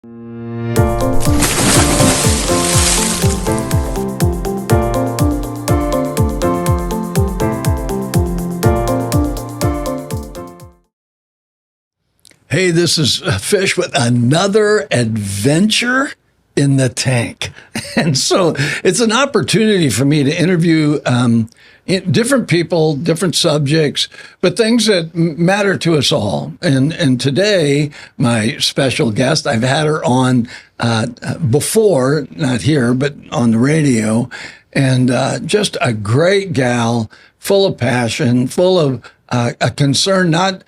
Hey, this is Fish with another adventure in the tank. And so it's an opportunity for me to interview different people, different subjects, but things that matter to us all. And today, my special guest, I've had her on before, not here, but on the radio, and just a great gal, full of passion, full of a concern, not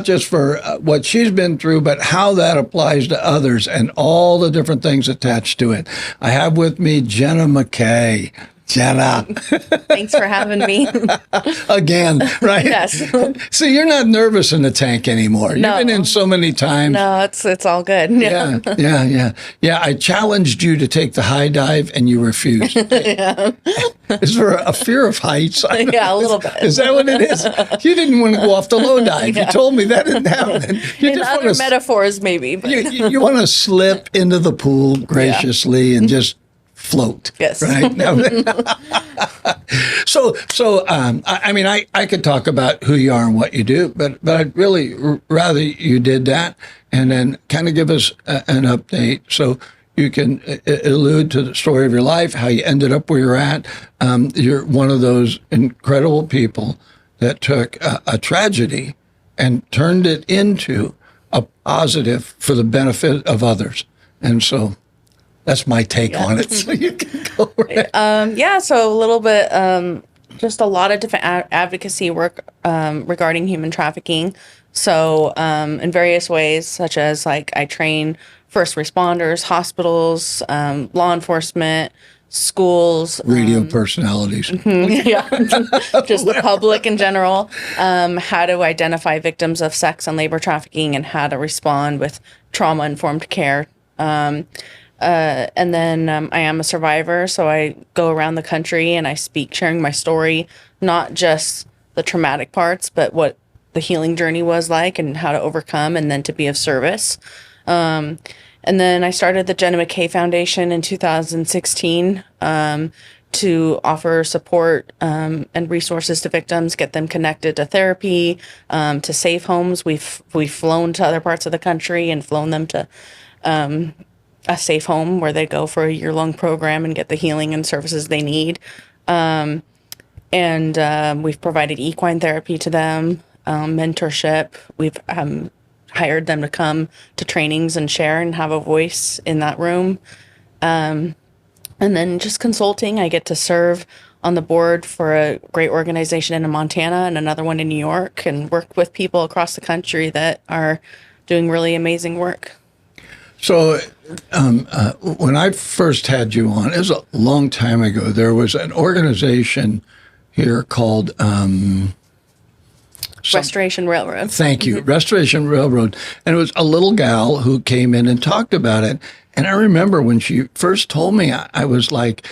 just for what she's been through, but how that applies to others and all the different things attached to it. I have with me Jenna McKaye. Jenna. Thanks for having me. Again, right? Yes. So you're not nervous in the tank anymore. No. You've been in so many times. No, it's all good. Yeah. Yeah, I challenged you to take the high dive and you refused. Yeah. Is there a fear of heights? Yeah, a little bit. Is that what it is? You didn't want to go off the low dive. Yeah. You told me that didn't happen. You In other metaphors, maybe. But. You want to slip into the pool graciously and just float. Yes. Right. So, I mean, I could talk about who you are and what you do, but I'd really rather you did that and then kind of give us an update so you can allude to the story of your life, how you ended up where you're at. You're one of those incredible people that took a tragedy and turned it into a positive for the benefit of others. And so that's my take on it. So you can go right. So a little bit, just a lot of different advocacy work regarding human trafficking. So in various ways, such as like I train first responders, hospitals, law enforcement, schools, radio personalities. Yeah, just the public in general. How to identify victims of sex and labor trafficking and how to respond with trauma-informed care. And then I am a survivor, so I go around the country and I speak, sharing my story, not just the traumatic parts, but what the healing journey was like and how to overcome and then to be of service. And then I started the Jenna McKaye Foundation in 2016 to offer support and resources to victims, get them connected to therapy, to safe homes. We've flown to other parts of the country and flown them to a safe home where they go for a year-long program and get the healing and services they need. And we've provided equine therapy to them, mentorship. We've hired them to come to trainings and share and have a voice in that room. And then just consulting. I get to serve on the board for a great organization in Montana and another one in New York and work with people across the country that are doing really amazing work. So when I first had you on, it was a long time ago, there was an organization here called Restoration Railroad. Thank you. Restoration Railroad. And it was a little gal who came in and talked about it. And I remember when she first told me, I was like,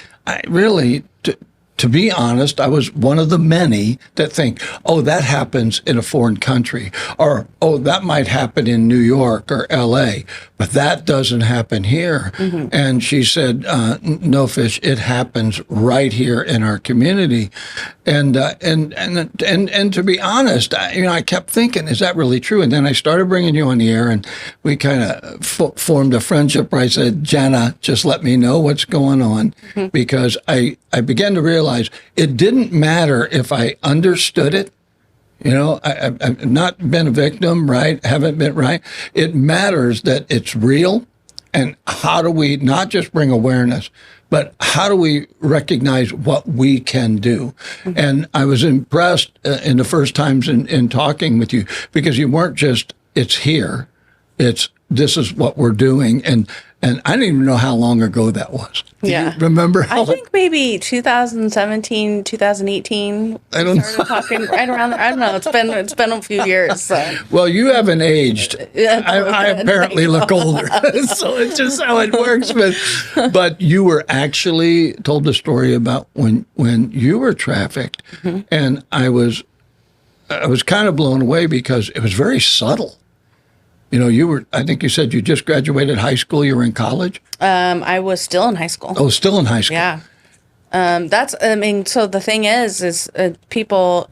to be honest, I was one of the many that think, oh, that happens in a foreign country, or, oh, that might happen in New York or L.A., but that doesn't happen here. Mm-hmm. And she said, no, Fish, it happens right here in our community. And to be honest, I kept thinking, is that really true? And then I started bringing you on the air, and we kind of formed a friendship where I said, Jenna, just let me know what's going on, mm-hmm. because I began to realize it didn't matter if I understood it. I've not been a victim, right? Haven't been, right? It matters that it's real. And how do we not just bring awareness, but how do we recognize what we can do? Mm-hmm. And I was impressed in the first times in talking with you, because you weren't just, it's here, it's, this is what we're doing. And I didn't even know how long ago that was. Do you remember? I think maybe 2017, 2018. I don't know. Talking right around there. I don't know. It's been a few years. So. Well, you haven't aged. I apparently look older. So it's just how it works. But you were actually told the story about when you were trafficked. Mm-hmm. And I was kind of blown away because it was very subtle. I think you said you just graduated high school. You were in college? I was still in high school. Oh, still in high school. Yeah. So the thing is people,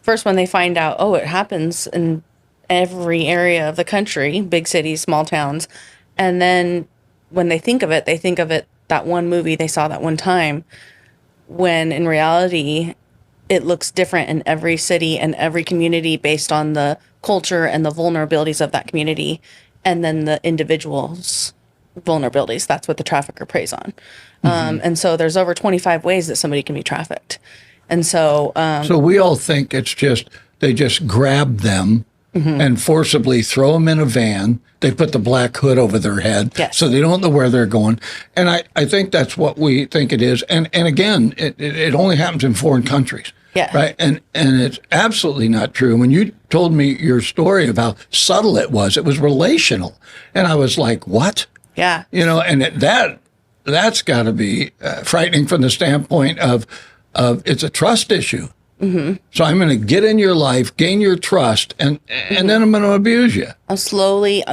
first when they find out, oh, it happens in every area of the country, big cities, small towns. And then when they think of it, that one movie they saw that one time, when in reality, it looks different in every city and every community based on the culture and the vulnerabilities of that community, and then the individual's vulnerabilities. That's what the trafficker preys on. And so there's over 25 ways that somebody can be trafficked. And so... so we all think they just grab them and forcibly throw them in a van. They put the black hood over their head, yes, so they don't know where they're going. And I think that's what we think it is. And again, it only happens in foreign countries. Yeah. Right. And it's absolutely not true. When you told me your story of how subtle it was relational. And I was like, what? Yeah. And that's got to be frightening from the standpoint of it's a trust issue. Mm-hmm. So I'm going to get in your life, gain your trust, and then I'm going to abuse you. I'll slowly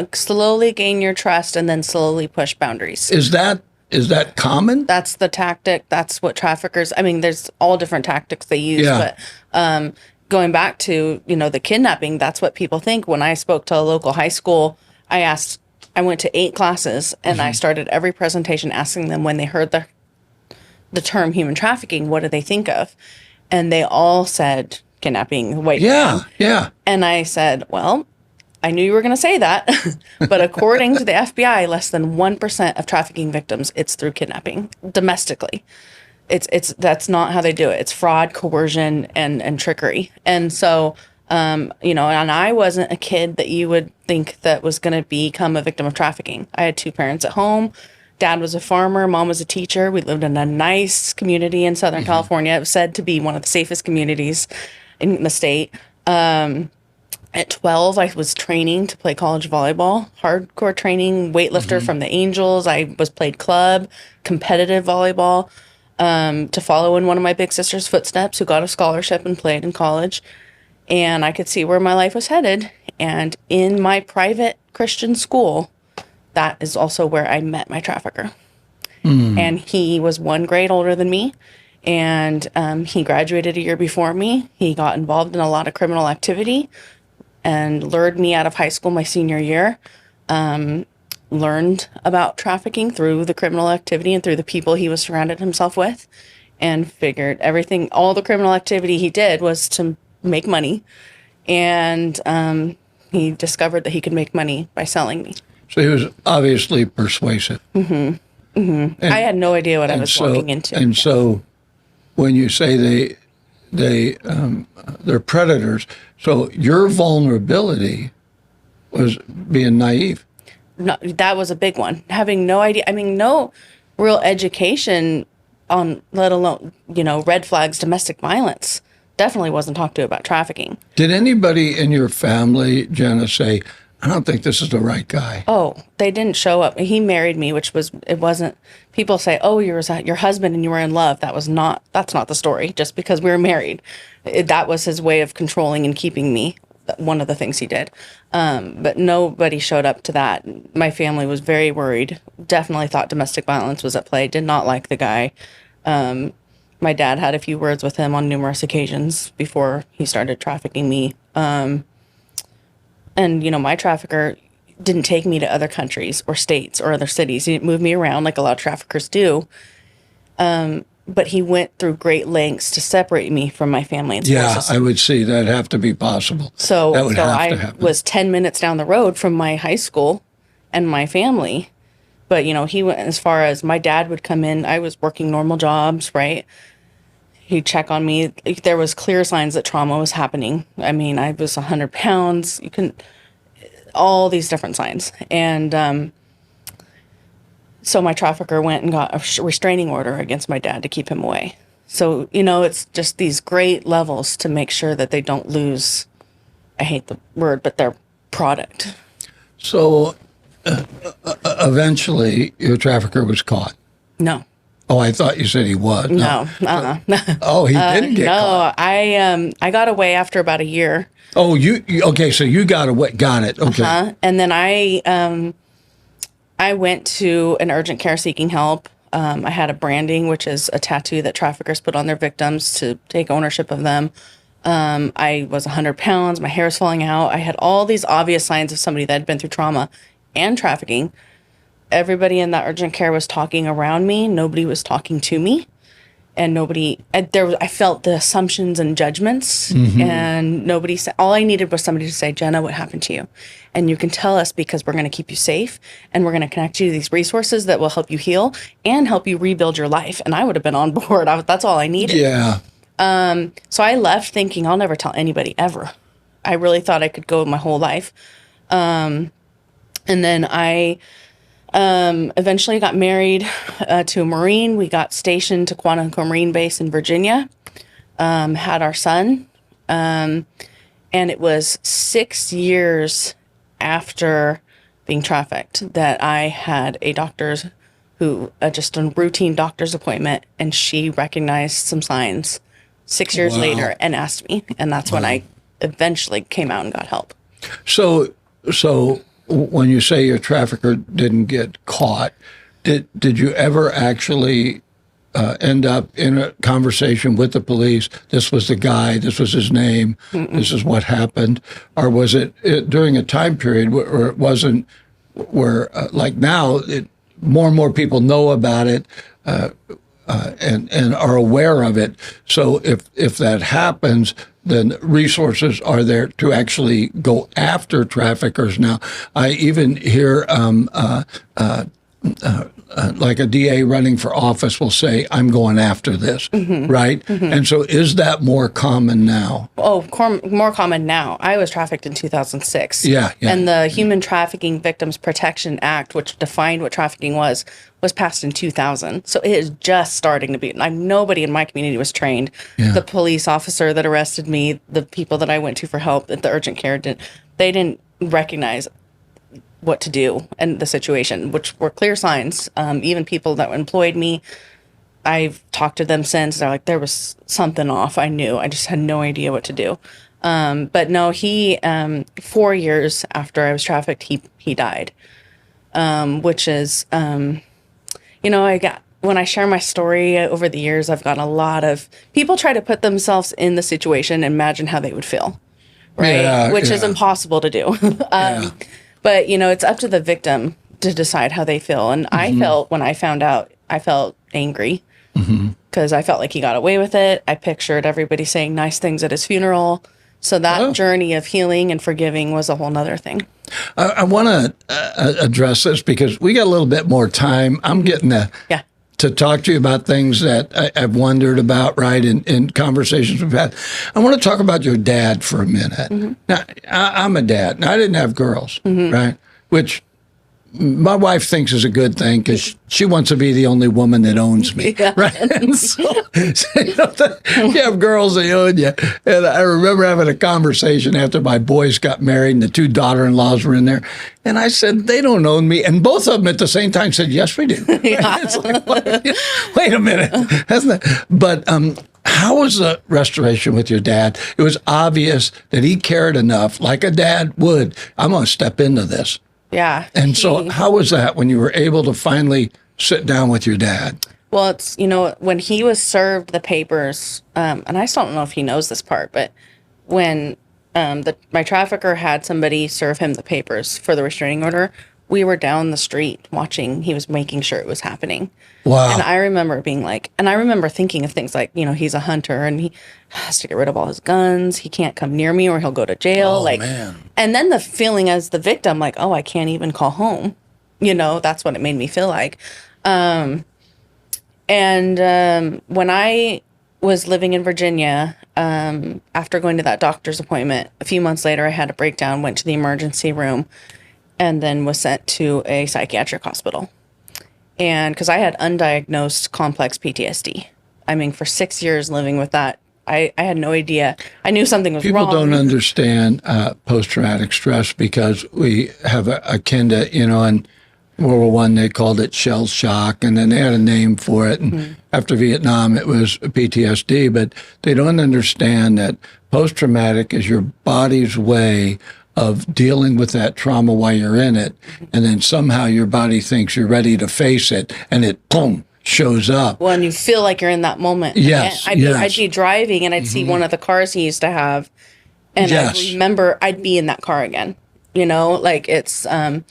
gain your trust and then slowly push boundaries. Is that common? That's the tactic. That's what traffickers, there's all different tactics they use, yeah. But going back to, the kidnapping, that's what people think. When I spoke to a local high school, I went to 8 classes, and I started every presentation asking them when they heard the term human trafficking, what do they think of? And they all said kidnapping, white man. Yeah. And I said, well, I knew you were going to say that, but according to the FBI, less than 1% of trafficking victims, it's through kidnapping domestically. That's not how they do it. It's fraud, coercion, and trickery. And so, and I wasn't a kid that you would think that was going to become a victim of trafficking. I had 2 parents at home. Dad was a farmer. Mom was a teacher. We lived in a nice community in Southern California. It was said to be one of the safest communities in the state. At 12, I was training to play college volleyball, hardcore training, weightlifter from the Angels. I played club, competitive volleyball, to follow in one of my big sister's footsteps, who got a scholarship and played in college. And I could see where my life was headed. And in my private Christian school, that is also where I met my trafficker. And he was 1 grade older than me. And he graduated a year before me. He got involved in a lot of criminal activity and lured me out of high school my senior year. Learned about trafficking through the criminal activity and through the people he was surrounded himself with, and figured all the criminal activity he did was to make money. And he discovered that he could make money by selling me. So he was obviously persuasive. I had no idea what I was walking into. And so when you say they're predators, so your vulnerability was being naive. No, that was a big one. Having no idea. No real education on, let alone, red flags, domestic violence. Definitely wasn't talked to about trafficking. Did anybody in your family, Jenna, say, I don't think this is the right guy? Oh, they didn't show up. He married me, it wasn't, people say, oh, you were your husband and you were in love. That's not the story. Just because we were married, that was his way of controlling and keeping me. One of the things he did. But nobody showed up to that. My family was very worried. Definitely thought domestic violence was at play. Did not like the guy. My dad had a few words with him on numerous occasions before he started trafficking me. And, my trafficker didn't take me to other countries or states or other cities. He didn't move me around like a lot of traffickers do. But he went through great lengths to separate me from my family and support system. I would see that'd have to be possible. So that would have to I happen. was 10 minutes down the road from my high school and my family. But, he went as far as my dad would come in. I was working normal jobs, right? He'd check on me. There was clear signs that trauma was happening. I was 100 pounds. All these different signs. And so my trafficker went and got a restraining order against my dad to keep him away. So, it's just these great levels to make sure that they don't lose, I hate the word, but their product. So eventually your trafficker was caught. No. Oh, I thought you said he was. No. Oh, he didn't get No, caught. I got away after about a year. Oh, okay, so you got away. Got it. Okay. And then I went to an urgent care seeking help. I had a branding, which is a tattoo that traffickers put on their victims to take ownership of them. I was 100 pounds. My hair was falling out. I had all these obvious signs of somebody that had been through trauma and trafficking. Everybody in that urgent care was talking around me. Nobody was talking to me. And I felt the assumptions and judgments, and nobody said, all I needed was somebody to say, Jenna, what happened to you? And you can tell us because we're going to keep you safe, and we're going to connect you to these resources that will help you heal and help you rebuild your life. And I would have been on board. That's all I needed. Yeah. So I left thinking I'll never tell anybody ever. I really thought I could go my whole life. And then I eventually got married to a Marine. We got stationed to Quantico Marine Base in Virginia, had our son. And it was 6 years after being trafficked that I had a doctor's just a routine doctor's appointment, and she recognized some signs 6 years later and asked me. And that's when I eventually came out and got help. So when you say your trafficker didn't get caught, did you ever actually end up in a conversation with the police? This was the guy. This was his name. This is what happened. Or was it during a time period where it wasn't like now, more and more people know about it and are aware of it. So if that happens, then resources are there to actually go after traffickers. Now, I even hear like a DA running for office will say, I'm going after this, right? And so is that more common now? Oh, more common now. I was trafficked in 2006. Yeah. And the Human Trafficking Victims Protection Act, which defined what trafficking was passed in 2000. So it is just starting to be. Nobody in my community was trained. Yeah. The police officer that arrested me, the people that I went to for help at the urgent care, they didn't recognize what to do in the situation, which were clear signs. Even people that employed me, I've talked to them since. They're like, there was something off. I knew. I just had no idea what to do. But no, he 4 years after I was trafficked, he died, which is, when I share my story over the years, I've gotten a lot of people try to put themselves in the situation and imagine how they would feel, right? Which is impossible to do. But, it's up to the victim to decide how they feel. And I felt, when I found out, I felt angry because I felt like he got away with it. I pictured everybody saying nice things at his funeral. So that journey of healing and forgiving was a whole nother thing. I want to address this because we got a little bit more time. I'm getting to talk to you about things that I've wondered about, right, in conversations we've had. I want to talk about your dad for a minute. Now, I'm a dad, and I didn't have girls, right, which my wife thinks is a good thing because she wants to be the only woman that owns me, right? And so you have girls that own you. And I remember having a conversation after my boys got married and the two daughter-in-laws were in there. And I said, they don't own me. And both of them at the same time said, yes, we do. Right? It's like, wait a minute. But how was the restoration with your dad? It was obvious that he cared enough, like a dad would. I'm going to step into this. Yeah. And so how was that when you were able to finally sit down with your dad? Well, it's, when he was served the papers, and I still don't know if he knows this part, but when my trafficker had somebody serve him the papers for the restraining order, we were down the street watching. He was making sure it was happening. Wow. And I remember thinking of things like, he's a hunter and he has to get rid of all his guns. He can't come near me or he'll go to jail. Oh, man. And then the feeling as the victim, like, oh, I can't even call home. That's what it made me feel like. And when I was living in Virginia, after going to that doctor's appointment, a few months later, I had a breakdown, went to the emergency room, and then was sent to a psychiatric hospital. And because I had undiagnosed complex PTSD. I mean, for 6 years living with that, I had no idea. I knew something was wrong. People don't understand post-traumatic stress because we have a akin to, and World War One, they called it shell shock, and then they had a name for it. And after Vietnam, it was PTSD. But they don't understand that post-traumatic is your body's way of dealing with that trauma while you're in it, and then somehow your body thinks you're ready to face it, and it boom shows up. Well, and you feel like you're in that moment. Yes, I'd be driving, and I'd see one of the cars he used to have, and I remember I'd be in that car again. You know, like it's and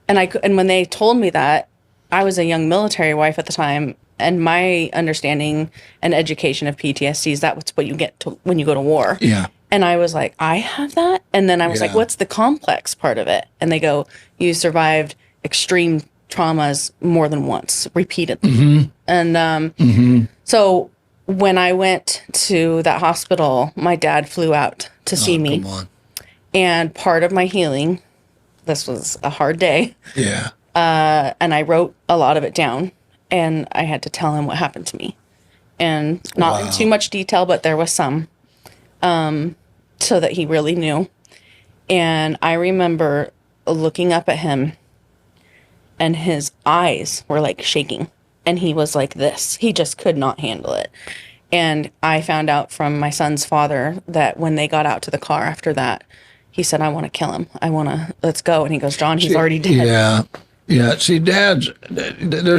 when they told me that, I was a young military wife at the time, and my understanding and education of PTSD is that's what you get to when you go to war. Yeah. And I was like, I have that? And then I was like, what's the complex part of it? And they go, you survived extreme traumas more than once, repeatedly. And so when I went to that hospital, my dad flew out to see me. Come on. And part of my healing, this was a hard day. Yeah. And I wrote a lot of it down, and I had to tell him what happened to me. And not in too much detail, but there was some. So that he really knew. And I remember looking up at him, and his eyes were like shaking, and he was like this. He just could not handle it. And I found out from my son's father that when they got out to the car after that, he said, I want to kill him. Let's go. And he goes, John, he's already dead. Yeah. Yeah. See, there's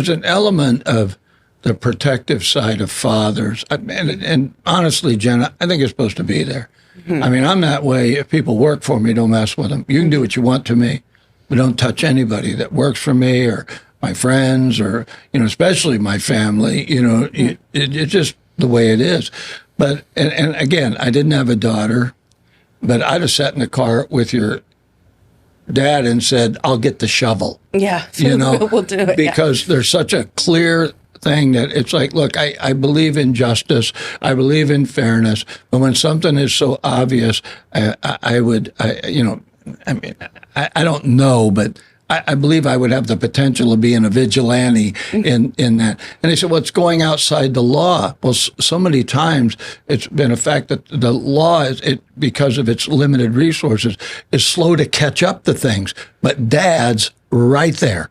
an element of the protective side of fathers. And honestly, Jenna, I think it's supposed to be there. I mean, I'm that way. If people work for me, don't mess with them. You can do what you want to me, but don't touch anybody that works for me or my friends or, especially my family. It's just the way it is. But, and again, I didn't have a daughter, but I'd have sat in the car with your dad and said, I'll get the shovel. Yeah. We'll do it. Because there's such a clear thing that it's like, look, I believe in justice. I believe in fairness. But when something is so obvious, I don't know, but I believe I would have the potential of being a vigilante in that. And they said, well, it's going outside the law. Well, so many times it's been a fact that the law, because of its limited resources, is slow to catch up to things. But Dad's right there.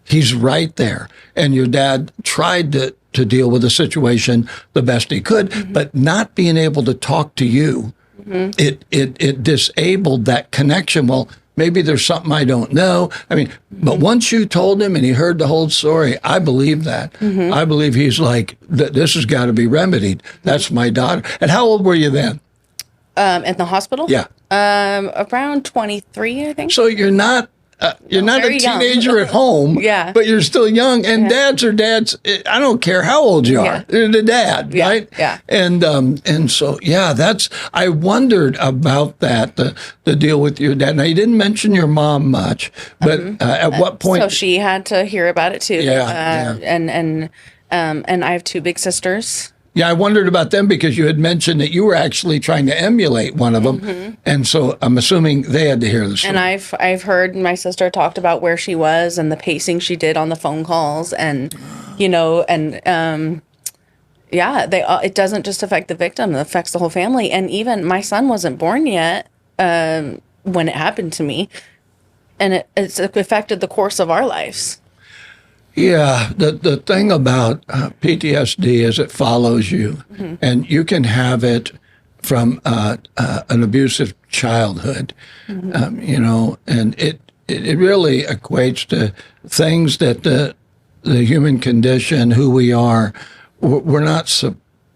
He's right there. And your dad tried to deal with the situation the best he could, but not being able to talk to you, it disabled that connection. Well, maybe there's something I don't know. I mean, but once you told him and he heard the whole story, I believe that. I believe he's like, this has got to be remedied. That's my daughter. And how old were you then? In the hospital? Yeah. Around 23, I think. So you're not a teenager at home, but you're still young. And dads are dads. I don't care how old you are. They're the dad, right? Yeah. And so, I wondered about that, the deal with your dad. Now, you didn't mention your mom much, but at what point? So she had to hear about it too. Yeah. And I have two big sisters. Yeah, I wondered about them because you had mentioned that you were actually trying to emulate one of them, and so I'm assuming they had to hear the story. And I've heard my sister talked about where she was and the pacing she did on the phone calls, and it doesn't just affect the victim; it affects the whole family. And even my son wasn't born yet when it happened to me, and it's affected the course of our lives. Yeah, the thing about PTSD is it follows you, and you can have it from an abusive childhood, and it really equates to things that the human condition, who we are, we're not.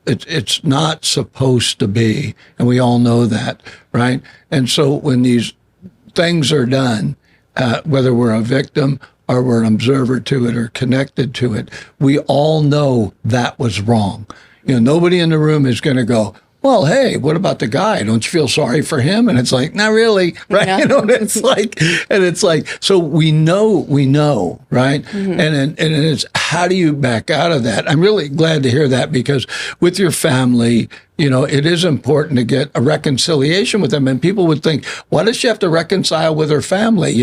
It's not supposed to be, and we all know that, right? And so when these things are done, whether we're a victim or we're an observer to it or connected to it, we all know that was wrong. Nobody in the room is going to go, well, hey, what about the guy? Don't you feel sorry for him? And it's like, not really, right? Yeah. It's like, so we know, right? And it's, how do you back out of that? I'm really glad to hear that, because with your family, it is important to get a reconciliation with them. And people would think, why does she have to reconcile with her family?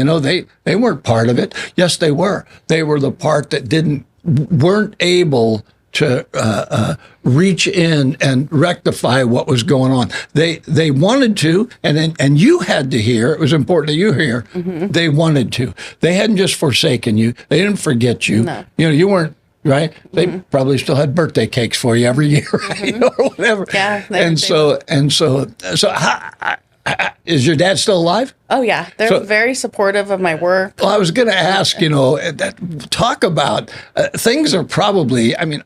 They weren't part of it. Yes, they were. They were the part that weren't able reach in and rectify what was going on. They wanted to, and you had to hear. It was important that you hear. They wanted to. They hadn't just forsaken you. They didn't forget you. No. You weren't. Right? They probably still had birthday cakes for you every year, right? Or whatever. Yeah. So is your dad still alive? Oh yeah, they're very supportive of my work. Well, I was going to ask, talk about things are probably, I mean,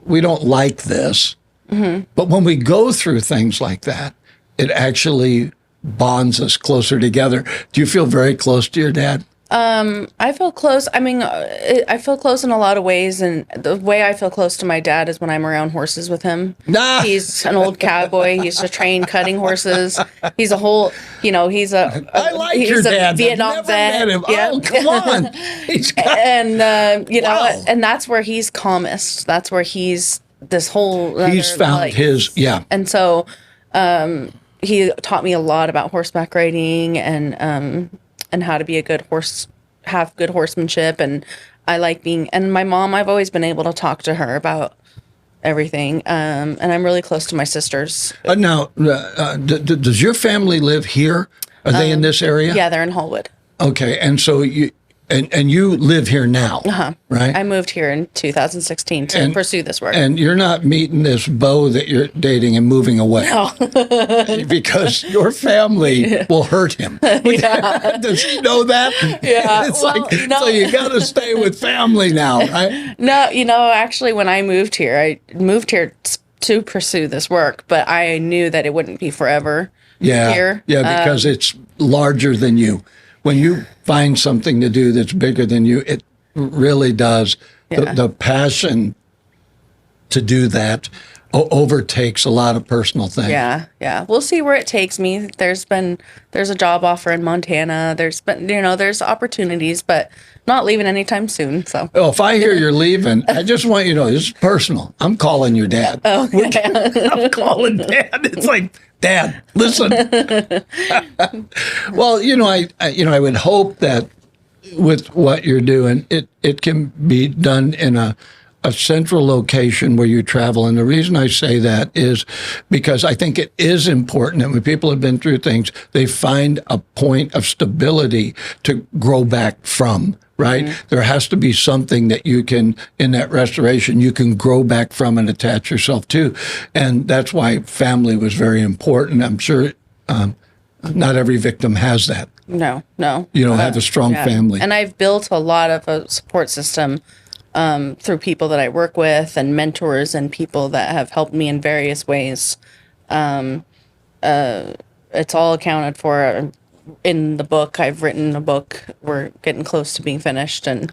we don't like this, but when we go through things like that, it actually bonds us closer together. Do you feel very close to your dad? I feel close. I mean, I feel close in a lot of ways, and the way I feel close to my dad is when I'm around horses with him. Nah. He's an old cowboy. He used to train cutting horses. He's a whole, he's a. I like he's your a dad. Vietnam I've never vet. met him. Yeah. Oh, come on. He's got, And Wow. and that's where he's calmest. That's where he's this whole. he's found his, yeah. And so, he taught me a lot about horseback riding and how to be a good horse, have good horsemanship. And I like and my mom, I've always been able to talk to her about everything. And I'm really close to my sisters. Now, does your family live here? Are they in this area? Yeah, they're in Hallwood. Okay. And so and you live here now, right? I moved here in 2016 to pursue this work. And you're not meeting this beau that you're dating and moving away. No. Because your family will hurt him. Yeah. Does he know that? Yeah. It's Well, no. So you got to stay with family now, right? No, actually, when I moved here, to pursue this work, but I knew that it wouldn't be forever here. Yeah, because it's larger than you. When you find something to do that's bigger than you, it really does. Yeah. The passion to do that overtakes a lot of personal things. Yeah. We'll see where it takes me. There's a job offer in Montana. There's opportunities, but not leaving anytime soon. So. Oh, if I hear you're leaving, I just want you to know, this is personal. I'm calling your dad. Oh, yeah. I'm calling Dad. It's like, Dad, listen. Well, I would hope that with what you're doing, it can be done in a central location where you travel. And the reason I say that is because I think it is important that when people have been through things, they find a point of stability to grow back from. Right? Mm-hmm. There has to be something that you can, in that restoration, you can grow back from and attach yourself to. And that's why family was very important. I'm sure not every victim has that. No. You don't have a strong family. And I've built a lot of a support system through people that I work with and mentors and people that have helped me in various ways. It's all accounted for in the book. I've written a book. We're getting close to being finished, and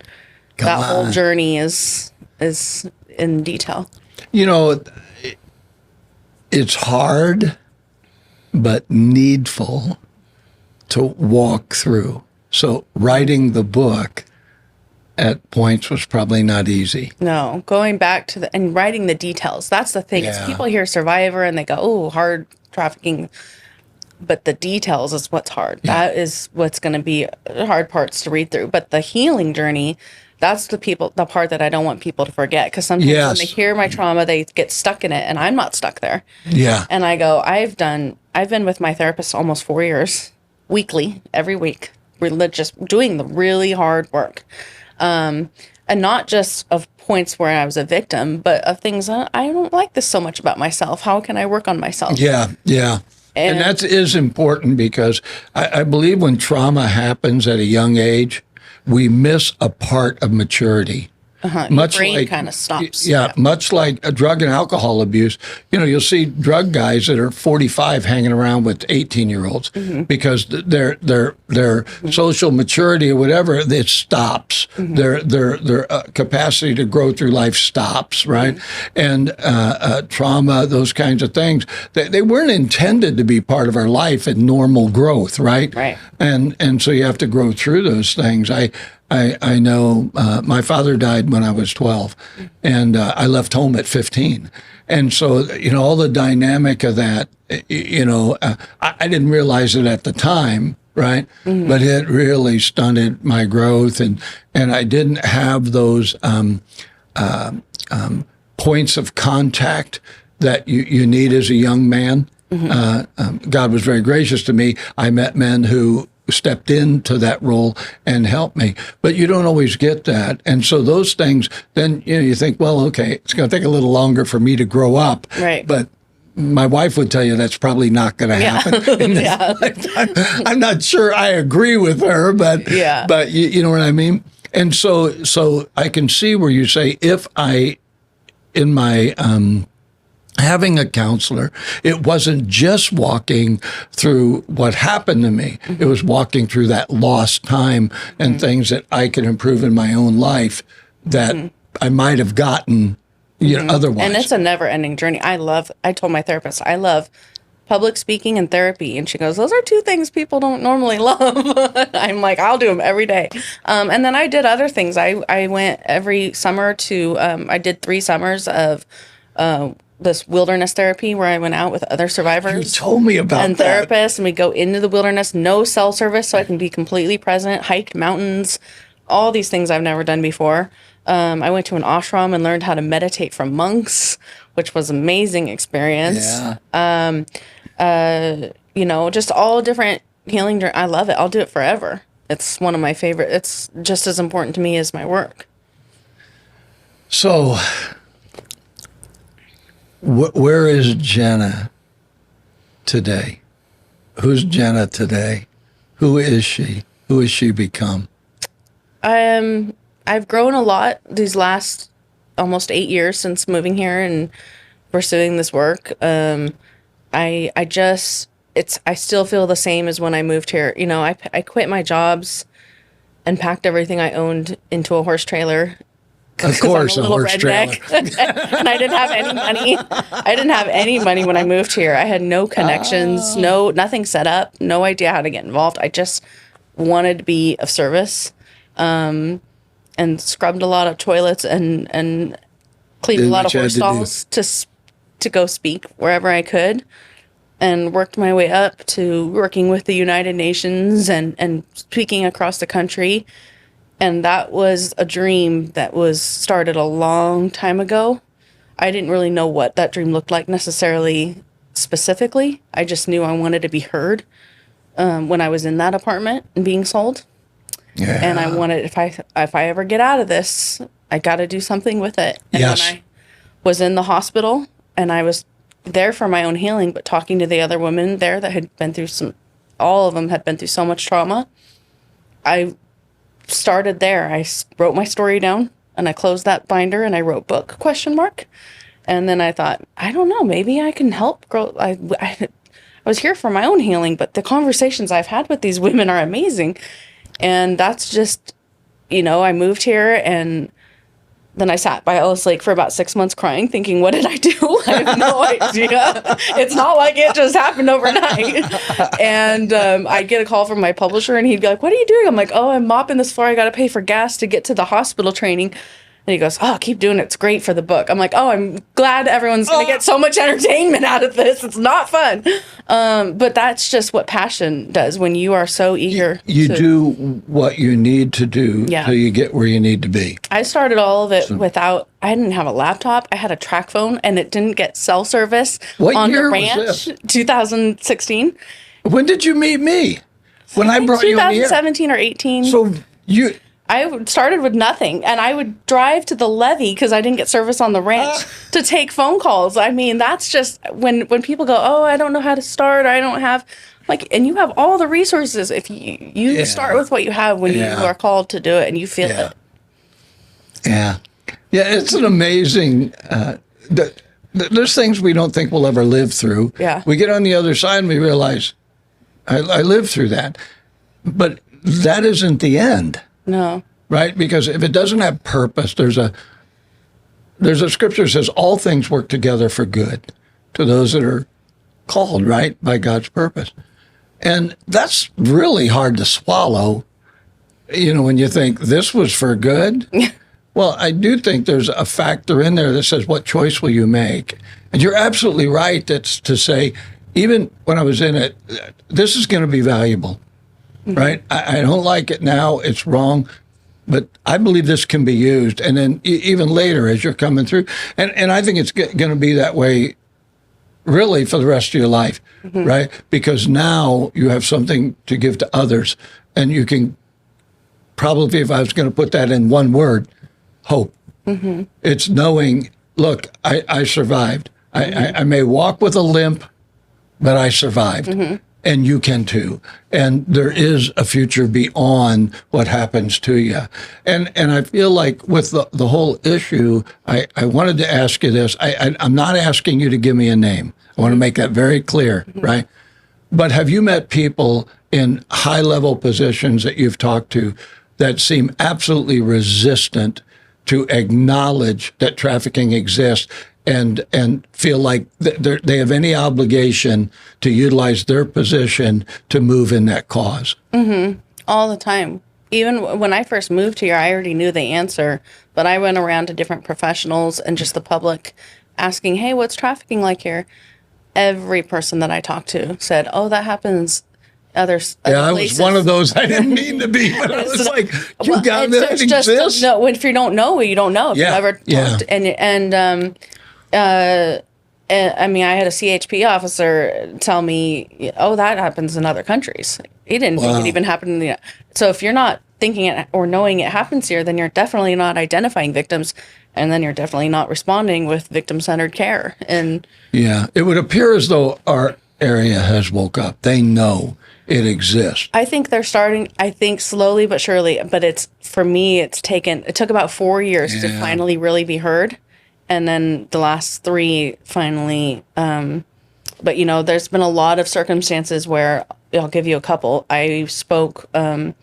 that whole journey is in detail. It's hard, but needful to walk through. So writing the book at points was probably not easy. No, going back to and writing the details. That's the thing. Yeah. People hear survivor and they go, "Oh, hard trafficking." But the details is what's hard. Yeah. That is what's going to be hard parts to read through. But the healing journey, that's the part that I don't want people to forget. Because sometimes when they hear my trauma, they get stuck in it, and I'm not stuck there. Yeah. And I go, I've been with my therapist almost 4 years, weekly, every week, just doing the really hard work. And not just of points where I was a victim, but of things, I don't like this so much about myself. How can I work on myself? Yeah. And that is important because I believe when trauma happens at a young age, we miss a part of maturity. Your brain kind of stops. Yeah, much like a drug and alcohol abuse. You'll see drug guys that are 45 hanging around with 18-year-olds because their social maturity or whatever, it stops. Their capacity to grow through life stops, right? And trauma, those kinds of things, they weren't intended to be part of our life and normal growth, right? Right. And so you have to grow through those things. I know my father died when I was 12, and I left home at 15. And so, all the dynamic of that, I didn't realize it at the time, right? But it really stunted my growth, and I didn't have those points of contact that you need as a young man. God was very gracious to me. I met men who stepped into that role and helped me, but you don't always get that. And so those things, then you think, well, okay, it's going to take a little longer for me to grow up. Right. But my wife would tell you that's probably not going to happen. In this lifetime. I'm not sure I agree with her, but you know what I mean? And so I can see where you say, if I, in my having a counselor, it wasn't just walking through what happened to me. It was walking through that lost time and things that I could improve in my own life that I might have gotten otherwise. And it's a never-ending journey. I told my therapist, I love public speaking and therapy. And she goes, those are two things people don't normally love. I'm like, I'll do them every day. And then I did other things. I went every summer to, I did 3 summers of this wilderness therapy where I went out with other survivors. You told me about and that. therapists, and we go into the wilderness, no cell service, so I can be completely present, hike mountains, all these things I've never done before. I went to an ashram and learned how to meditate from monks, which was an amazing experience. Just all different healing. I love it. I'll do it forever. It's one of my favorite. It's just as important to me as my work. So, where is Jenna today? Who's Jenna today? Who is she? Who has she become? I've grown a lot these last almost 8 years since moving here and pursuing this work. I still feel the same as when I moved here. I quit my jobs and packed everything I owned into a horse trailer. Of course, I'm a horse redneck. Trailer. And I didn't have any money. I didn't have any money when I moved here. I had no connections, nothing set up, no idea how to get involved. I just wanted to be of service, and scrubbed a lot of toilets and cleaned a lot of horse stalls to go speak wherever I could, and worked my way up to working with the United Nations and speaking across the country. And that was a dream that was started a long time ago. I didn't really know what that dream looked like necessarily specifically. I just knew I wanted to be heard when I was in that apartment and being sold. Yeah. And I wanted, if I ever get out of this, I got to do something with it. And Yes. when I was in the hospital and I was there for my own healing, but talking to the other women there that had been through all of them had been through so much trauma, I started there. I wrote my story down and I closed that binder and I wrote book ? And then I thought, I don't know, maybe I can help grow. I was here for my own healing, but the conversations I've had with these women are amazing. And that's just, I moved here and then I sat by Ellis Lake for about 6 months crying, thinking, what did I do? I have no idea. It's not like it just happened overnight. And I'd get a call from my publisher and he'd be like, what are you doing? I'm like, oh, I'm mopping this floor. I got to pay for gas to get to the hospital training. And he goes, oh, keep doing it. It's great for the book. I'm like, oh, I'm glad everyone's going to get so much entertainment out of this. It's not fun. But that's just what passion does when you are so eager. You do what you need to do Yeah. till you get where you need to be. I started all of it I didn't have a laptop. I had a track phone and it didn't get cell service What on year the was ranch. 2016. When did you meet me? When I brought you on the air? 2017 or 18. So I started with nothing, and I would drive to the levee because I didn't get service on the ranch to take phone calls. I mean, that's just when people go, oh, I don't know how to start. I don't have and you have all the resources if you start with what you have when you are called to do it and you feel it. Yeah. Yeah, it's an amazing, there's things we don't think we'll ever live through. Yeah. We get on the other side and we realize, I lived through that. But that isn't the end. No. Right? Because if it doesn't have purpose, there's a scripture that says all things work together for good to those that are called, right, by God's purpose. And that's really hard to swallow, when you think this was for good. Well, I do think there's a factor in there that says, what choice will you make? And you're absolutely right to say, even when I was in it, this is going to be valuable. Right? I don't like it now. It's wrong. but I believe this can be used. And then even later as you're coming through, and I think it's going to be that way really for the rest of your life, right? Because now you have something to give to others, and you can probably, if I was going to put that in one word, hope. It's knowing, look, I survived. I may walk with a limp, but I survived. And you can too. And there is a future beyond what happens to you. And I feel like with the whole issue, I wanted to ask you this. I'm not asking you to give me a name. I want to make that very clear, right? But have you met people in high-level positions that you've talked to that seem absolutely resistant to acknowledge that trafficking exists and feel like they have any obligation to utilize their position to move in that cause? All the time. Even when I first moved here, I already knew the answer, but I went around to different professionals and just the public asking, hey, what's trafficking like here? Every person that I talked to said, oh, that happens other I places. was one of those. I didn't mean to be, but I was like, you got that it's exists? just, no, if you don't know, you don't know. If you never talked. I mean, I had a CHP officer tell me, oh, that happens in other countries. He didn't think it even happened in the... So if you're not thinking it or knowing it happens here, then you're definitely not identifying victims, and then you're definitely not responding with victim-centered care. And yeah, it would appear as though our area has woke up. They know it exists. I think they're starting, I think slowly but surely, but for me, it took about 4 years to finally really be heard. And then the last 3 finally, but there's been a lot of circumstances where, I'll give you a couple. I spoke a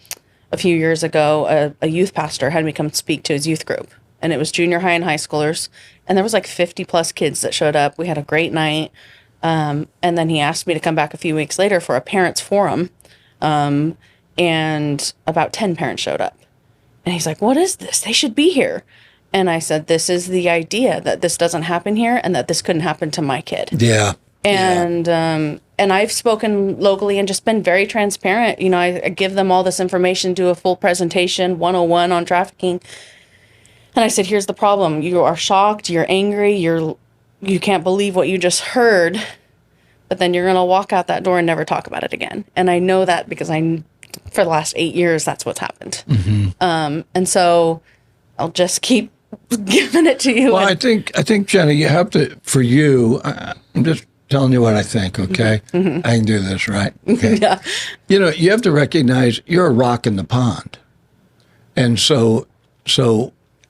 few years ago, a youth pastor had me come speak to his youth group, and it was junior high and high schoolers. And there was like 50 plus kids that showed up. We had a great night. And then he asked me to come back a few weeks later for a parents forum. And about 10 parents showed up. And he's like, what is this? They should be here. And I said, this is the idea that this doesn't happen here and that this couldn't happen to my kid. Yeah. And I've spoken locally and just been very transparent. I give them all this information, do a full presentation, 101 on trafficking. And I said, here's the problem. You are shocked, you're angry, you can't believe what you just heard, but then you're going to walk out that door and never talk about it again. And I know that because for the last 8 years, that's what's happened. And so I'll just keep giving it to you. Well, I think, Jenna, you have to, for you, I'm just telling you what I think, okay? I can do this, right? Okay. Yeah. You have to recognize you're a rock in the pond. And so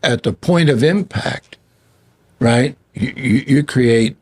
at the point of impact, right, you create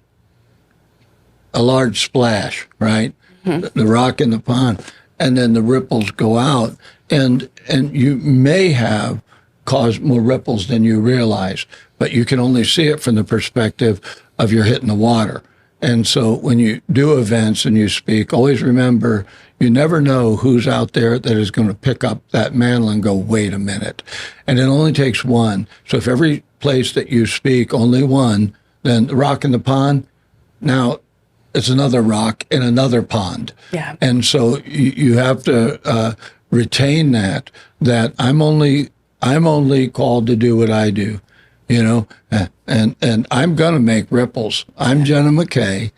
a large splash, right? The rock in the pond, and then the ripples go out, and you may have caused more ripples than you realize, but you can only see it from the perspective of you're hitting the water. And so when you do events and you speak, always remember you never know who's out there that is going to pick up that mantle and go, wait a minute. And it only takes one. So if every place that you speak, only one, then the rock in the pond, now it's another rock in another pond. Yeah. And so you have to retain that I'm only called to do what I do, and I'm going to make ripples. I'm Jenna McKaye.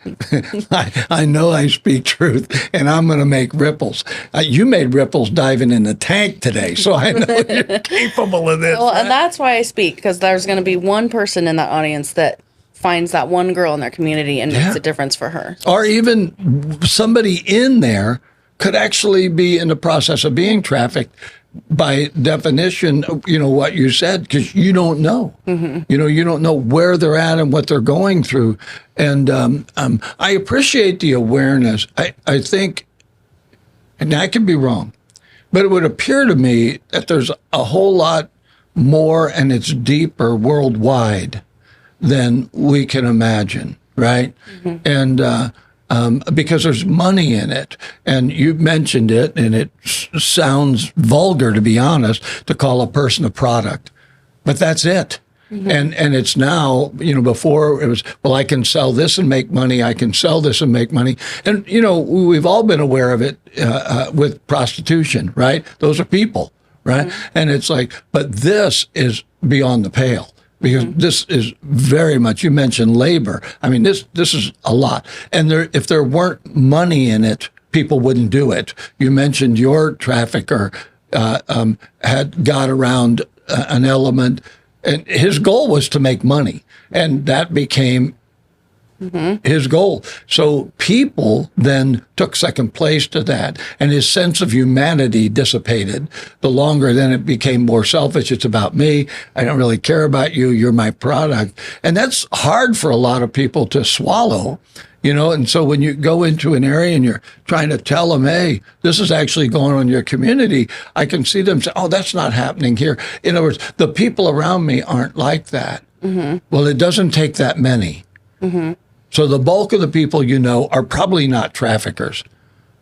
I know I speak truth, and I'm going to make ripples. You made ripples diving in the tank today, so I know you're capable of this. Well, and that's why I speak, because there's going to be one person in that audience that finds that one girl in their community and makes a difference for her. Or even somebody in there could actually be in the process of being trafficked. By definition, what you said, because you don't know. You don't know where they're at and what they're going through. And I appreciate the awareness. I think, and I could be wrong, but it would appear to me that there's a whole lot more and it's deeper worldwide than we can imagine, right? And because there's money in it. And you mentioned it, and it sounds vulgar, to be honest, to call a person a product. But that's it. And it's now, before it was, well, I can sell this and make money. I can sell this and make money. And, we've all been aware of it with prostitution, right? Those are people, right? And it's like, but this is beyond the pale. Because this is very much, you mentioned labor. I mean, this is a lot. And if there weren't money in it, people wouldn't do it. You mentioned your trafficker had got around an element, and his goal was to make money. And that became his goal. So people then took second place to that, and his sense of humanity dissipated. The longer then it became more selfish. It's about me. I don't really care about you. You're my product. And that's hard for a lot of people to swallow, and so when you go into an area and you're trying to tell them, hey, this is actually going on in your community, I can see them say, oh, that's not happening here. In other words, the people around me aren't like that. Well, it doesn't take that many. So the bulk of the people are probably not traffickers.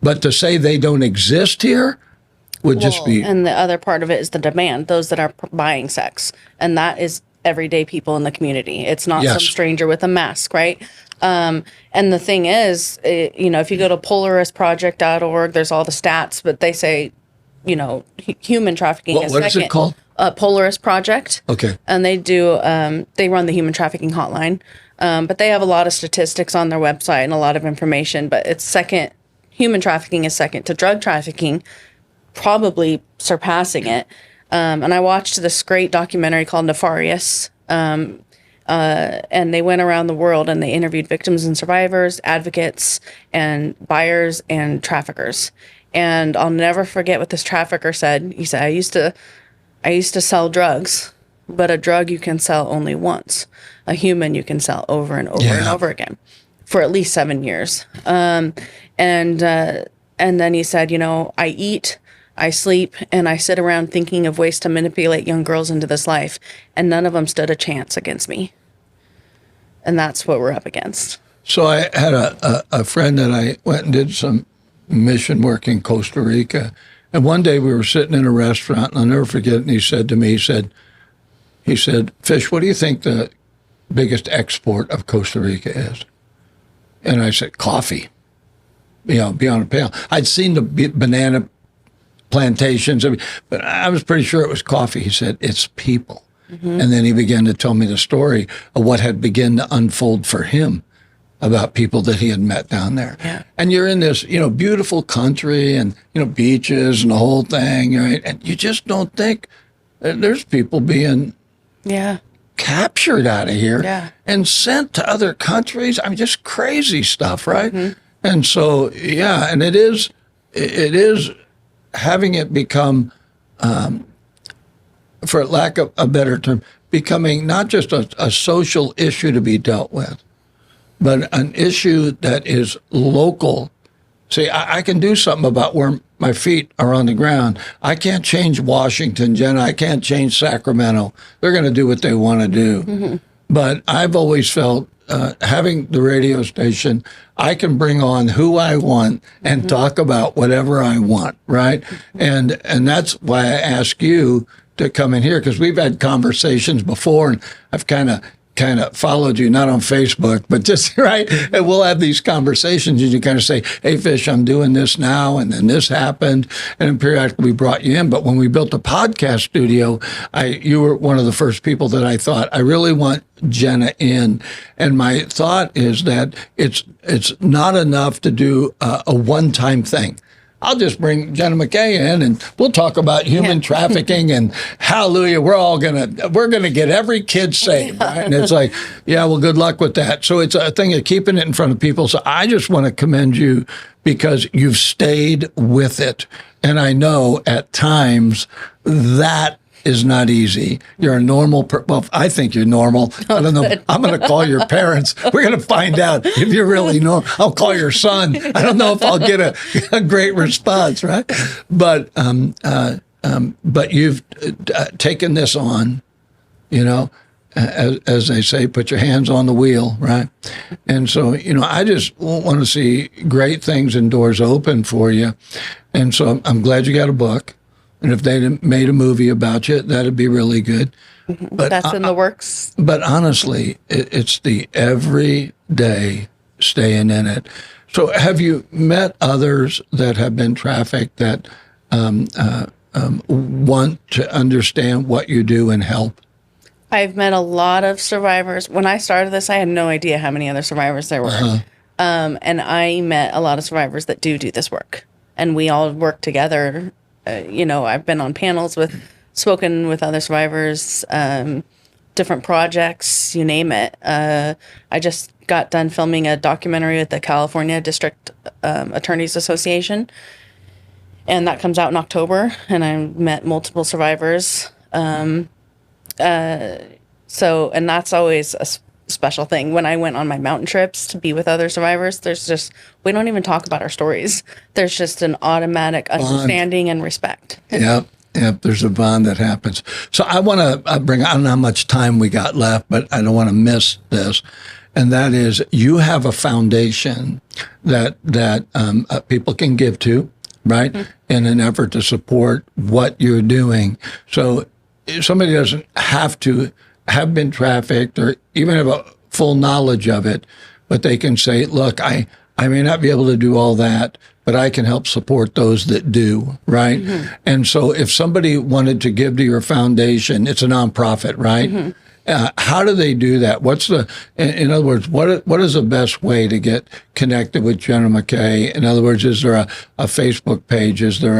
But to say they don't exist here would just be... And the other part of it is the demand, those that are buying sex. And that is everyday people in the community. It's not some stranger with a mask, right? And the thing is, if you go to polarisproject.org, there's all the stats, but they say, human trafficking is second. What is it called? Polaris Project. Okay. And they do, they run the human trafficking hotline. But they have a lot of statistics on their website and a lot of information, but it's second, human trafficking is second to drug trafficking, probably surpassing it. And I watched this great documentary called Nefarious, and they went around the world and they interviewed victims and survivors, advocates, and buyers and traffickers. And I'll never forget what this trafficker said. He said, I used to sell drugs, but a drug you can sell only once. A human you can sell over and over and over again for at least 7 years. And then he said, I eat, I sleep, and I sit around thinking of ways to manipulate young girls into this life, and none of them stood a chance against me. And that's what we're up against. So I had a friend that I went and did some mission work in Costa Rica. And one day we were sitting in a restaurant, and I'll never forget it, and he said to me, he said, Fish, what do you think the biggest export of Costa Rica is? And I said, coffee, beyond a pale. I'd seen the banana plantations, but I was pretty sure it was coffee. He said, it's people. And then he began to tell me the story of what had begun to unfold for him about people that he had met down there. Yeah. And you're in this, beautiful country and, beaches and the whole thing, right? And you just don't think there's people being captured out of here and sent to other countries. I mean, just crazy stuff, right? And so, and it is having it become, for lack of a better term, becoming not just a social issue to be dealt with, but an issue that is local. See, I can do something about where my feet are on the ground. I can't change Washington, Jenna. I can't change Sacramento. They're going to do what they want to do. But I've always felt, having the radio station, I can bring on who I want and talk about whatever I want, right? And that's why I ask you to come in here, because we've had conversations before, and I've kind of followed you, not on Facebook, but just, right? And we'll have these conversations and you kind of say, hey, Fish, I'm doing this now, and then this happened, and then periodically we brought you in. But when we built the podcast studio, you were one of the first people that I thought, I really want Jenna in. And my thought is that it's not enough to do a one-time thing. I'll just bring Jenna McKaye in and we'll talk about human trafficking, and hallelujah, we're gonna get every kid saved, right? And it's like, well, good luck with that. So it's a thing of keeping it in front of people. So I just want to commend you because you've stayed with it. And I know at times that is not easy. You're a normal well, I think you're normal. I don't know. I'm going to call your parents. We're going to find out if you're really normal. I'll call your son. I don't know if I'll get a great response, right? But you've taken this on, as they say, put your hands on the wheel, right? And so, I just want to see great things and doors open for you. And so I'm glad you got a book. And if they made a movie about you, that'd be really good. But that's in the works. But honestly, it's the everyday staying in it. So have you met others that have been trafficked that want to understand what you do and help? I've met a lot of survivors. When I started this, I had no idea how many other survivors there were. And I met a lot of survivors that do this work. And we all work together. I've been on panels spoken with other survivors, different projects, you name it. I just got done filming a documentary with the California District Attorneys Association. And that comes out in October. And I met multiple survivors. And that's always a special thing. When I went on my mountain trips to be with other survivors, we don't even talk about our stories. There's just an automatic understanding and respect. Yep. There's a bond that happens. So I want to I don't know how much time we got left, but I don't want to miss this. And that is, you have a foundation that people can give to, right? Mm-hmm. In an effort to support what you're doing. So if somebody doesn't have to have been trafficked or even have a full knowledge of it, but they can say, look, I may not be able to do all that, but I can help support those that do, right? Mm-hmm. And so if somebody wanted to give to your foundation, it's a nonprofit, right? Mm-hmm. How do they do that? In other words, what is the best way to get connected with Jenna McKaye? In other words, is there a Facebook page? Is there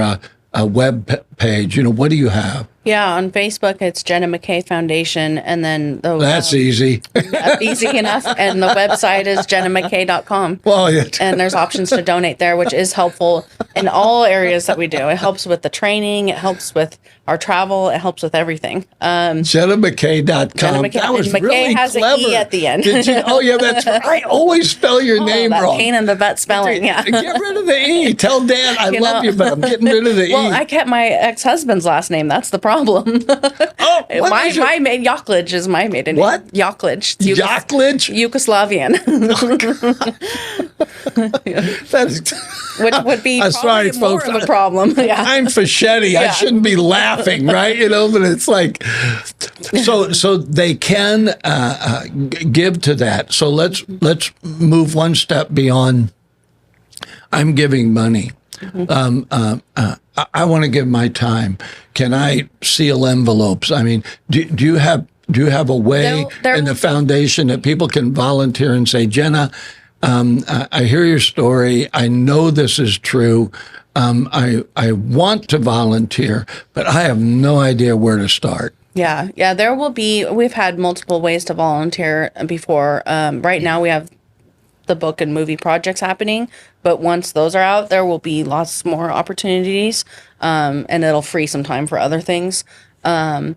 a web page? What do you have? Yeah, on Facebook, it's Jenna McKaye Foundation, and then that's easy. Easy enough. And the website is jennamckay.com. Well, yeah. And there's options to donate there, which is helpful in all areas that we do. It helps with the training. It helps with our travel. It helps with everything. JennaMcKaye.com. Jenna McKaye, that was McKaye really has clever. an E at the end. Did you? Oh, yeah, that's right. I always spell your name that wrong. Pain in the butt spelling, yeah. Get rid of the E. Tell Dan I love you, but I'm getting rid of the E. Well, I kept my ex-husband's last name. That's the problem. Oh, my Yaklich is my maiden name. What? Yaklich. Yaklich? Yugoslavian. Which would be sorry, more folks. of a problem. Yeah. I'm Fischetti. I shouldn't be laughing, right? But it's like, so they can give to that. So let's move one step beyond. I'm giving money. Mm-hmm. I want to give my time. Can I seal envelopes? I mean, do you have a way in the foundation that people can volunteer and say, Jenna, I hear your story. I know this is true. I want to volunteer, but I have no idea where to start. Yeah. There will be. We've had multiple ways to volunteer before. Right now, we have the book and movie projects happening, but once those are out, there will be lots more opportunities, and it'll free some time for other things. And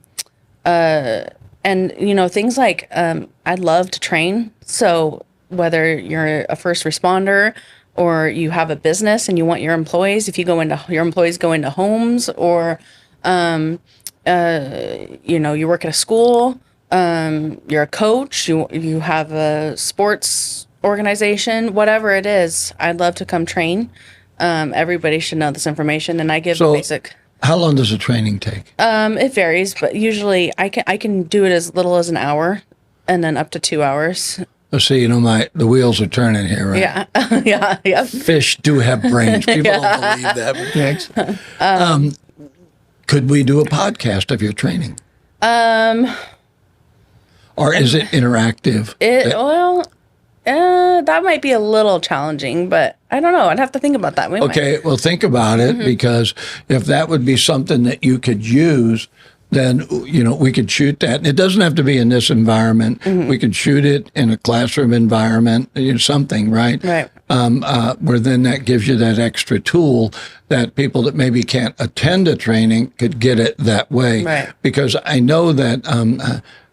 things like I'd love to train. So whether you're a first responder or you have a business and you want your employees, if your employees go into homes, or you work at a school, you're a coach, you have a sports organization, whatever it is, I'd love to come train. Everybody should know this information, and I give basic. How long does the training take? It varies, but usually I can do it as little as an hour, and then up to 2 hours. See, the wheels are turning here, right? Yeah, yeah. Fish do have brains. People don't believe that. Thanks. Could we do a podcast of your training? Or is it interactive? That might be a little challenging, but I don't know. I'd have to think about that. Well, think about it, because if that would be something that you could use, then, we could shoot that. And it doesn't have to be in this environment. Mm-hmm. We could shoot it in a classroom environment, something, right? Right. Where then that gives you that extra tool that people that maybe can't attend a training could get it that way. Right. Because I know that,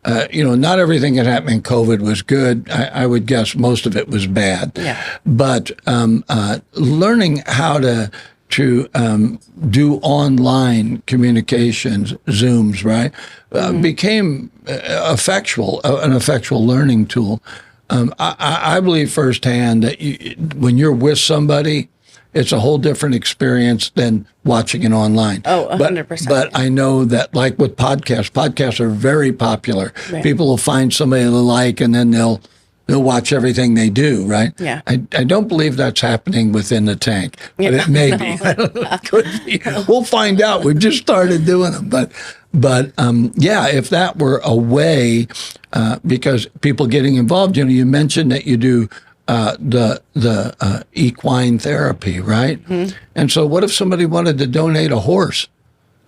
not everything that happened in COVID was good. I would guess most of it was bad. Yeah. But learning how to do online communications, Zooms, right, became an effectual learning tool. I believe firsthand that when you're with somebody, it's a whole different experience than watching it online. Oh, 100%. But I know that, like with podcasts are very popular. Right. People will find somebody they like, and then they'll they'll watch everything they do, right? Yeah. I don't believe that's happening within the tank, but it may be. I don't know. It could be. We'll find out. We've just started doing them, but yeah, if that were a way, because people getting involved, you mentioned that you do the equine therapy, right? Mm-hmm. And so, what if somebody wanted to donate a horse?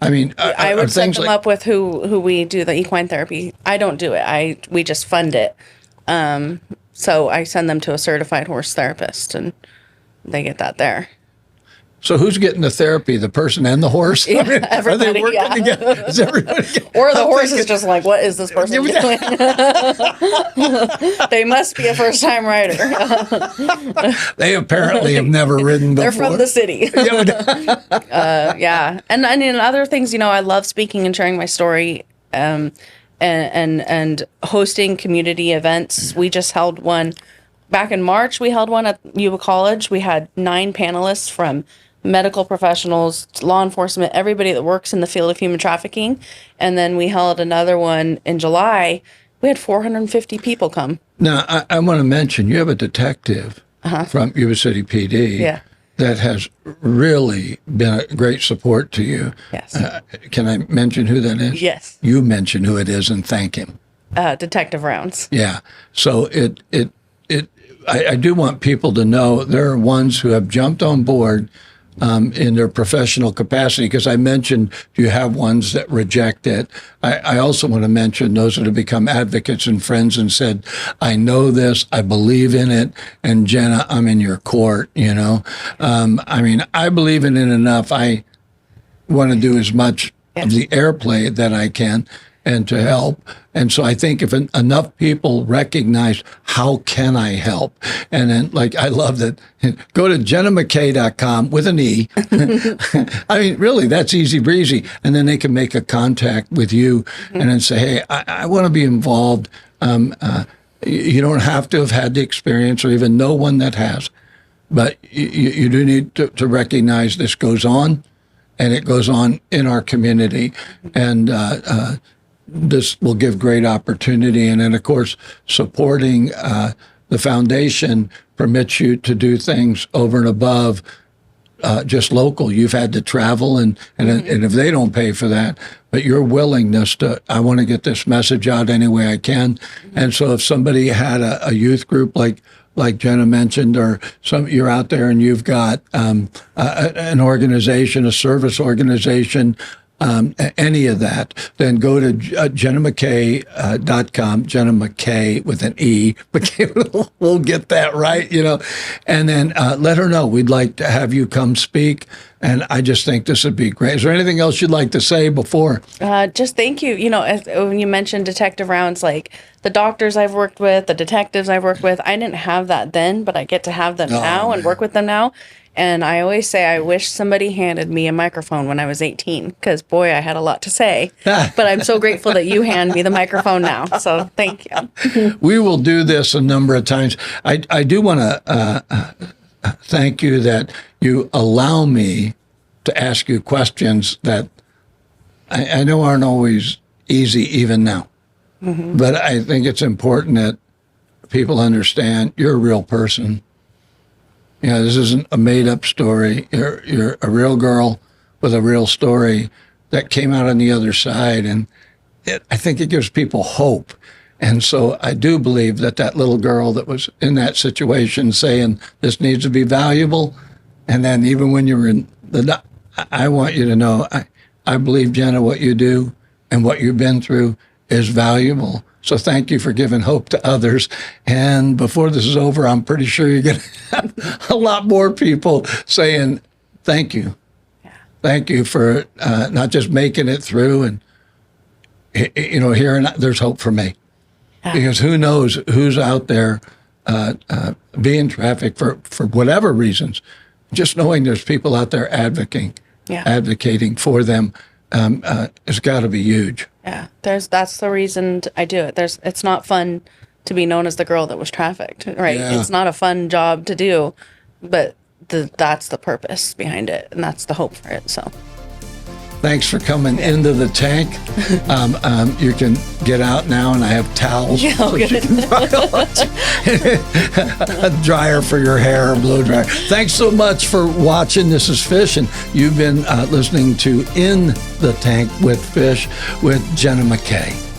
I mean, I would set them up with who we do the equine therapy. I don't do it. We just fund it. So I send them to a certified horse therapist, and they get that there. So who's getting the therapy? The person and the horse? Yeah, I mean, are they working together? Is everybody? Or the horse is just like, what is this person doing? They must be a first-time rider. They apparently have never ridden before. They're from the city. Yeah. And I mean, other things, I love speaking and sharing my story, and hosting community events. We just held one back in March. We held one at Yuba College. We had 9 panelists from medical professionals, law enforcement, everybody that works in the field of human trafficking. And then we held another one in July. We had 450 people come. Now, I want to mention, you have a detective from Yuba City PD that has really been a great support to you. Yes. Can I mention who that is? Yes. You mention who it is and thank him. Detective Rounds. Yeah. So I do want people to know there are ones who have jumped on board in their professional capacity, because I mentioned you have ones that reject it. I also want to mention those that have become advocates and friends and said, I know this, I believe in it, and Jenna, I'm in your court, I mean, I believe in it enough. I want to do as much of the airplay that I can and to help. And so I think if enough people recognize, how can I help? And then, I love that, go to JennaMcKaye.com with an E. I mean, really, that's easy breezy. And then they can make a contact with you and then say, hey, I want to be involved. You don't have to have had the experience or even know one that has. But you do need to recognize this goes on, and it goes on in our community. And this will give great opportunity. And then, of course, supporting the foundation permits you to do things over and above just local. You've had to travel, and if they don't pay for that, but your willingness to, I want to get this message out any way I can. And so if somebody had a youth group like Jenna mentioned, or you're out there and you've got an organization, a service organization, any of that, then go to JennaMcKaye.com, Jenna McKaye with an E. We'll get that right, and then let her know. We'd like to have you come speak, and I just think this would be great. Is there anything else you'd like to say before? Just thank you. When you mentioned Detective Rounds, like the doctors I've worked with, the detectives I've worked with, I didn't have that then, but I get to have them now and work with them now. And I always say, I wish somebody handed me a microphone when I was 18, because, boy, I had a lot to say. But I'm so grateful that you hand me the microphone now. So thank you. We will do this a number of times. I do want to thank you that you allow me to ask you questions that I know aren't always easy even now. Mm-hmm. But I think it's important that people understand you're a real person. This isn't a made-up story. You're a real girl with a real story that came out on the other side, and I think it gives people hope. And so I do believe that little girl that was in that situation saying, this needs to be valuable, and then even when you were in I want you to know, I believe, Jenna, what you do and what you've been through is valuable. So thank you for giving hope to others. And before this is over, I'm pretty sure you're going to have a lot more people saying, thank you. Yeah. Thank you for not just making it through and, hearing there's hope for me. Yeah. Because who knows who's out there being trafficked for whatever reasons. Just knowing there's people out there advocating for them has got to be huge. Yeah, that's the reason I do it. It's not fun to be known as the girl that was trafficked, right? Yeah. It's not a fun job to do, but that's the purpose behind it, and that's the hope for it. So, Thanks for coming into the tank. You can get out now, and I have towels. Yeah, so you good. can a dryer for your hair, a blow dryer. Thanks so much for watching. This is Fish, and you've been listening to In the Tank with Fish with Jenna McKaye.